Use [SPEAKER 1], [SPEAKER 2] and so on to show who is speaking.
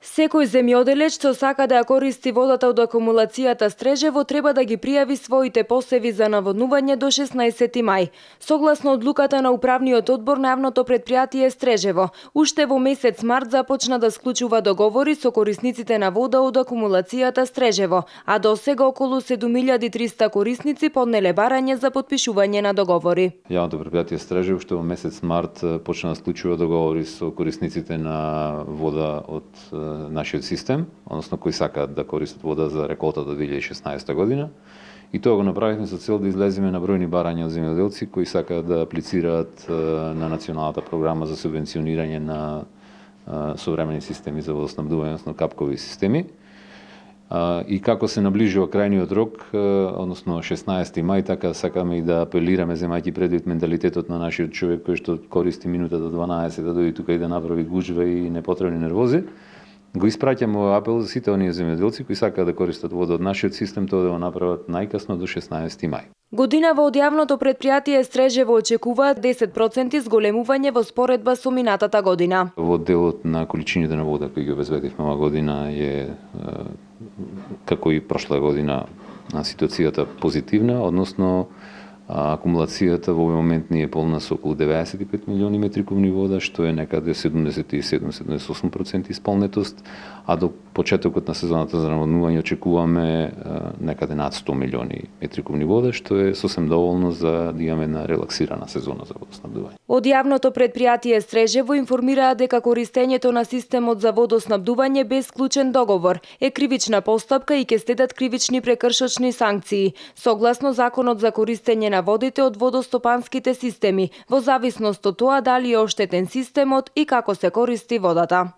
[SPEAKER 1] Секој земјоделец што сака да ја користи водата од акумулацијата Стрежево треба да ги пријави своите посеви за наводнување до 16 мај. Согласно одлуката на управниот одбор на јавното претпријатие Стрежево, уште во месец март започна да склучува договори со корисниците на вода од акумулацијата Стрежево, а до сега околу 7300 корисници поднеле барање за потпишување на договори.
[SPEAKER 2] Јавното претпријатие Стрежево што во месец март почна да склучува договори со корисниците на вода од нашиот систем, односно кои сакаат да користат вода за реколтата 2016 година. И тоа го направивме со цел да излеземе на бројни барања од земјоделци кои сакаат да аплицираат на националната програма за субвенционирање на современи системи за водоснабдување, односно капкови системи. И како се наближува крајниот рок, односно 16 мај, така сакаме и да апелираме, земајќи предвид менталитетот на нашиот човек кој што користи минута до 12 да дојде тука и да направи гужва и непотребни нервози. Го испраќаме овој апел за сите оние земјоделци кои сакаат да користат вода од нашиот систем, тоа да го направат најкасно до 16 мај.
[SPEAKER 1] Годинава од јавното претпријатие Стрежево очекуваат 10% зголемување во споредба со минатата година.
[SPEAKER 2] Во делот на количините на вода кои ги обезбедивме оваа година е како и прошла година ситуацијата позитивна, односно акумулацијата во овој момент ни е полна со околу 95 милиони метри кубни вода, што е некаде 77-78% исполнетост, а до почетокот на сезоната за наводнување очекуваме некаде над 100 милиони метри кубни вода, што е сосем доволно за да имаме една релаксирана сезона за водоснабдување.
[SPEAKER 1] Од јавното претпријатие Стрежево информираат дека користењето на системот за водоснабдување без склучен договор е кривична постапка и ќе следат кривични прекршочни санкции, согласно Законот за користење на водите од водостопанските системи, во зависност од тоа дали е оштетен системот и како се користи водата.